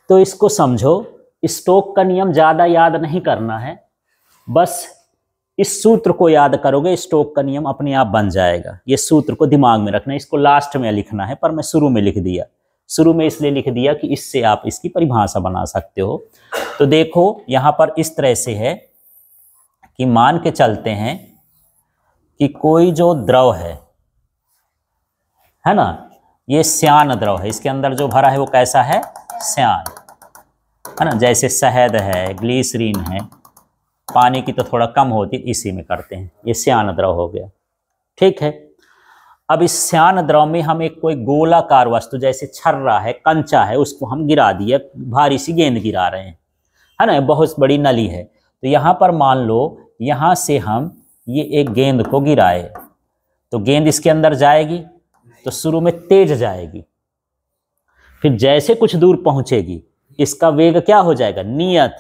तो इसको समझो, स्टोक का नियम ज्यादा याद नहीं करना है, बस इस सूत्र को याद करोगे, स्टोक का नियम अपने आप बन जाएगा। ये सूत्र को दिमाग में रखना है, इसको लास्ट में लिखना है, पर मैं शुरू में लिख दिया। शुरू में इसलिए लिख दिया कि इससे आप इसकी परिभाषा बना सकते हो। तो देखो यहां पर इस तरह से है कि मान के चलते हैं कि कोई जो द्रव है ना, ये श्यान द्रव है, इसके अंदर जो भरा है वो कैसा है, श्यान, है ना। जैसे शहद है, ग्लिसरीन है, पानी की तो थोड़ा कम होती है, इसी में करते हैं, ये श्यान द्रव हो गया। ठीक है, अब इस श्यान द्रव में हम एक कोई गोलाकार वस्तु जैसे छर्रा है, कंचा है, उसको हम गिरा दिए, भारी सी गेंद गिरा रहे हैं, है ना, बहुत बड़ी नली है। तो यहाँ पर मान लो यहाँ से हम ये एक गेंद को गिराए, तो गेंद इसके अंदर जाएगी, तो शुरू में तेज जाएगी, फिर जैसे कुछ दूर पहुंचेगी इसका वेग क्या हो जाएगा, नियत,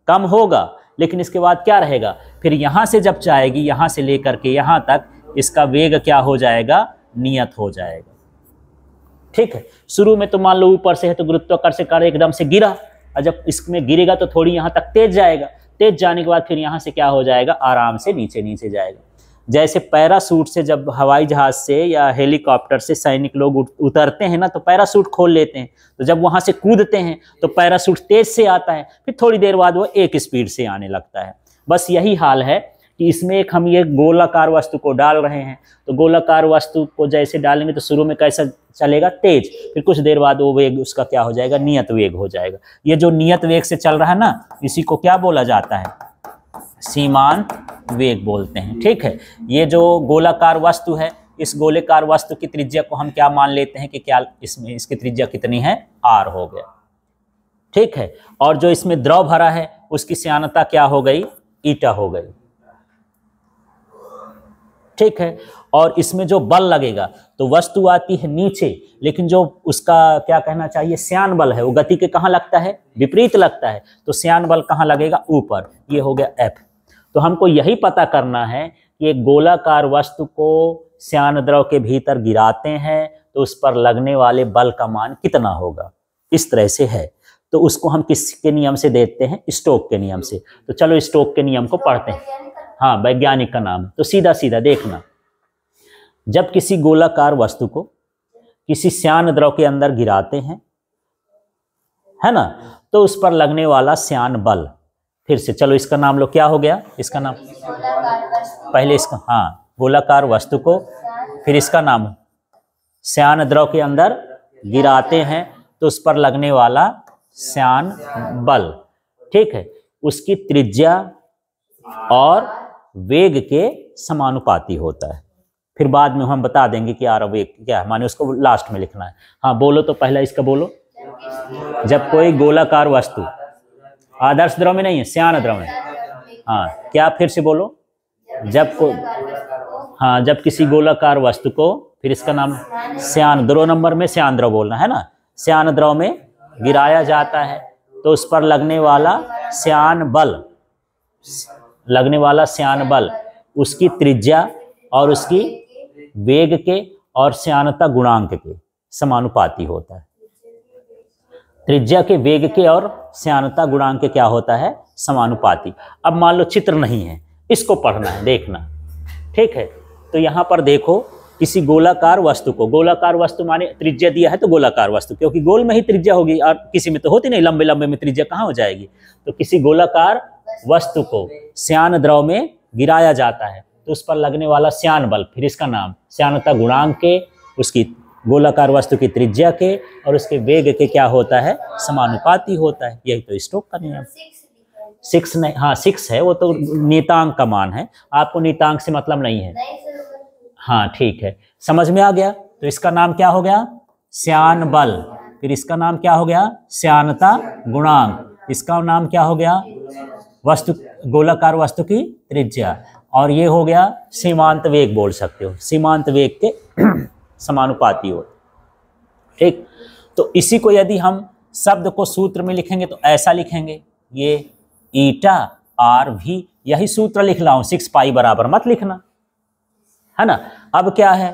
कम होगा, लेकिन इसके बाद क्या रहेगा, फिर यहाँ से जब जाएगी, यहाँ से लेकर के यहाँ तक, इसका वेग क्या हो जाएगा, नियत हो जाएगा। ठीक है, शुरू में तो मान लो ऊपर से है तो गुरुत्वाकर्षण से कार्य एकदम से गिरा, और जब इसमें गिरेगा तो थोड़ी यहाँ तक तेज जाएगा, तेज जाने के बाद फिर यहाँ से क्या हो जाएगा, आराम से नीचे नीचे जाएगा। जैसे पैराशूट से जब हवाई जहाज से या हेलीकॉप्टर से सैनिक लोग उतरते हैं ना, तो पैराशूट खोल लेते हैं, तो जब वहां से कूदते हैं तो पैराशूट तेज से आता है, फिर थोड़ी देर बाद वो एक स्पीड से आने लगता है। बस यही हाल है कि इसमें एक हम ये गोलाकार वस्तु को डाल रहे हैं, तो गोलाकार वस्तु को जैसे डालेंगे तो शुरू में कैसा चलेगा, तेज, फिर कुछ देर बाद वो वेग उसका क्या हो जाएगा, नियत वेग हो जाएगा। ये जो नियत वेग से चल रहा है ना, इसी को क्या बोला जाता है, सीमांत वेग बोलते हैं। ठीक है, ये जो गोलाकार वस्तु है, इस गोलाकार वस्तु की त्रिज्या को हम क्या मान लेते हैं कि क्या इसमें इसकी त्रिज्या कितनी है, r हो गया। ठीक है, और जो इसमें द्रव भरा है उसकी श्यानता क्या हो गई, ईटा हो गई। ठीक है, और इसमें जो बल लगेगा तो वस्तु आती है नीचे, लेकिन जो उसका क्या कहना चाहिए, श्यान बल है, वो गति के कहाँ लगता है, विपरीत लगता है, तो श्यान बल कहाँ लगेगा, ऊपर, ये हो गया F। तो हमको यही पता करना है कि एक गोलाकार वस्तु को श्यान द्रव के भीतर गिराते हैं तो उस पर लगने वाले बल का मान कितना होगा, इस तरह से है। तो उसको हम किसके नियम से देते हैं, स्टोक के नियम से। तो चलो स्टोक के नियम को पढ़ते हैं। हाँ, वैज्ञानिक का नाम। तो सीधा सीधा देखना, जब किसी गोलाकार वस्तु को किसी श्यान द्रव के अंदर गिराते हैं, है ना, तो उस पर लगने वाला श्यान बल, फिर से चलो इसका नाम लो, क्या हो गया इसका नाम, पहले इसका, हाँ, गोलाकार वस्तु को, फिर इसका नाम, श्यान द्रव के अंदर गिराते हैं तो उस पर लगने वाला श्यान बल। ठीक है, उसकी त्रिज्या और वेग के समानुपाती होता है। फिर बाद में हम बता देंगे कि यार वेग क्या है, माने उसको लास्ट में लिखना है। हाँ बोलो, तो पहला इसका बोलो। जब कोई गोलाकार वस्तु, आदर्श द्रव में नहीं है, श्यान द्रव में, हाँ क्या, फिर से बोलो, जब को, हाँ, जब किसी गोलाकार वस्तु को, फिर इसका नाम श्यान, 2 नंबर में श्यान द्रव बोलना है ना, श्यान द्रव में गिराया जाता है तो उस पर लगने वाला श्यान बल, लगने वाला श्यान बल उसकी त्रिज्या और उसकी वेग के और श्यानता गुणांक के समानुपाती होता है। त्रिज्या के, वेग के और श्यानता गुणांक के क्या होता है, समानुपाती। अब मान लो चित्र नहीं है, इसको पढ़ना है, देखना। ठीक है, तो यहाँ पर देखो, किसी गोलाकार वस्तु को, गोलाकार वस्तु माने त्रिज्या दिया है तो गोलाकार वस्तु, क्योंकि गोल में ही त्रिज्या होगी और किसी में तो होती नहीं, लंबे लंबे में त्रिज्या कहाँ हो जाएगी। तो किसी गोलाकार वस्तु को श्यान द्रव में गिराया जाता है तो उस पर लगने वाला श्यान बल, फिर इसका नाम, श्यानता गुणांक के, उसकी गोलाकार वस्तु की त्रिज्या के और उसके वेग के क्या होता है, समानुपाती होता है। यही तो स्टोक का नियम। 6 नहीं, हाँ 6 है, वो तो नियतांक का मान है, आपको नियतांक से मतलब नहीं है। हाँ ठीक है, समझ में आ गया। तो इसका नाम क्या हो गया, श्यान बल, फिर इसका नाम क्या हो गया, श्यानता गुणांक, इसका नाम क्या हो गया, वस्तु, गोलाकार वस्तु की त्रिज्या, और ये हो गया सीमांत वेग बोल सकते हो, सीमांत वेग के समानुपाती हो। ठीक, तो इसी को यदि हम शब्द को सूत्र में लिखेंगे तो ऐसा लिखेंगे, ये ईटा आर भी, यही सूत्र लिख रहा हूं, 6 पाई बराबर मत लिखना, है ना। अब क्या है,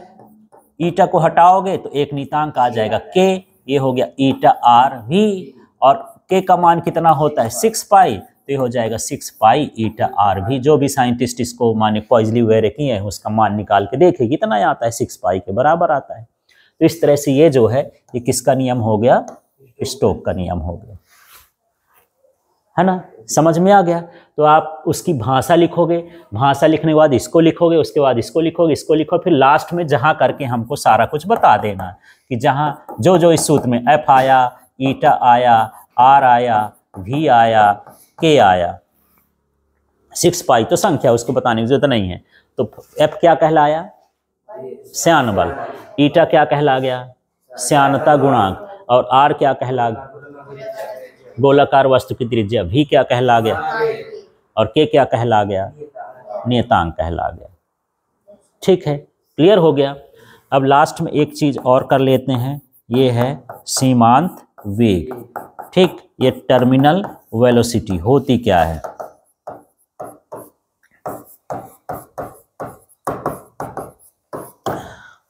ईटा को हटाओगे तो एक नियतांक आ जाएगा के, ये हो गया ईटा आर भी, और के का मान कितना होता है 6 पाई, तो ये हो जाएगा 6 पाई ईटा आर भी। जो भी साइंटिस्ट इसको माने पॉइजली वगैरह किए हैं उसका मान निकाल के देखे कितना आता है, 6 पाई के बराबर आता है। तो इस तरह से ये जो है ये किसका नियम हो गया, स्टोक का नियम हो गया, है ना। समझ में आ गया। तो आप उसकी भाषा लिखोगे, भाषा लिखने के बाद इसको लिखोगे, उसके बाद इसको लिखोगे, इसको लिखो, फिर लास्ट में जहाँ करके हमको सारा कुछ बता देना कि जहाँ जो जो इस सूत्र में एफ आया, ईटा आया, आर आया, भी आया, के आया, 6 पाई तो संख्या उसको बताने की जरूरत नहीं है। तो एफ क्या कहलाया, श्यान बल, ईटा क्या कहला गया, श्यानता गुणांक, और आर क्या कहला, गोलाकार वस्तु की त्रिज्या, भी क्या कहला गया, और के क्या कहला गया, नियतांक कहला गया। ठीक है, क्लियर हो गया। अब लास्ट में एक चीज और कर लेते हैं, ये है सीमांत वेग। ठीक, ये टर्मिनल वेलोसिटी होती क्या है।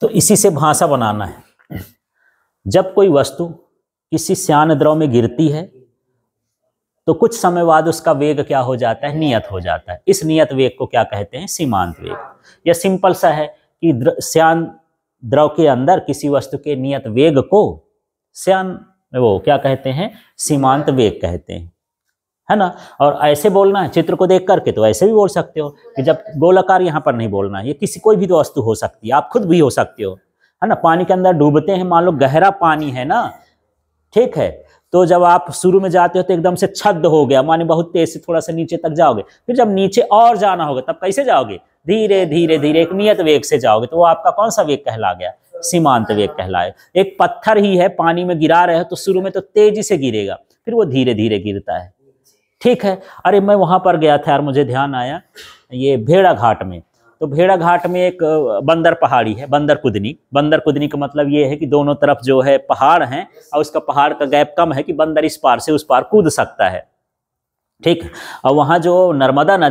तो इसी से भाषा बनाना है। जब कोई वस्तु किसी श्यान द्रव में गिरती है तो कुछ समय बाद उसका वेग क्या हो जाता है, नियत हो जाता है। इस नियत वेग को क्या कहते हैं, सीमांत वेग। यह सिंपल सा है कि श्यान द्रव के अंदर किसी वस्तु के नियत वेग को वो क्या कहते हैं, सीमांत वेग कहते हैं, है ना। और ऐसे बोलना है चित्र को देख करके, तो ऐसे भी बोल सकते हो कि जब गोलाकार, यहाँ पर नहीं बोलना है, ये किसी कोई भी वस्तु हो सकती है, आप खुद भी हो सकते हो, है ना। पानी के अंदर डूबते हैं, मान लो गहरा पानी है ना, ठीक है, तो जब आप शुरू में जाते हो तो एकदम से छद्म हो गया, माने बहुत तेज से थोड़ा सा नीचे तक जाओगे, फिर जब नीचे और जाना होगा तब कैसे जाओगे, धीरे धीरे धीरे एक नियत वेग से जाओगे, तो वो आपका कौन सा वेग कहला गया, सीमांत वेग कहलाए। एक पत्थर ही है, पानी में गिरा रहे हो तो शुरू में तो तेजी से गिरेगा, फिर वो धीरे धीरे गिरता है। ठीक है। अरे मैं वहां पर गया था यार, मुझे ध्यान आया, ये भेड़ा घाट में, तो भेड़ा घाट में एक बंदर पहाड़ी है, बंदर कुदनी। बंदर कुदनी का मतलब ये है कि दोनों तरफ जो है पहाड़ हैं और उसका पहाड़ का गैप कम है कि बंदर इस पार से उस पार कूद सकता है। ठीक, और वहाँ जो नर्मदा नदी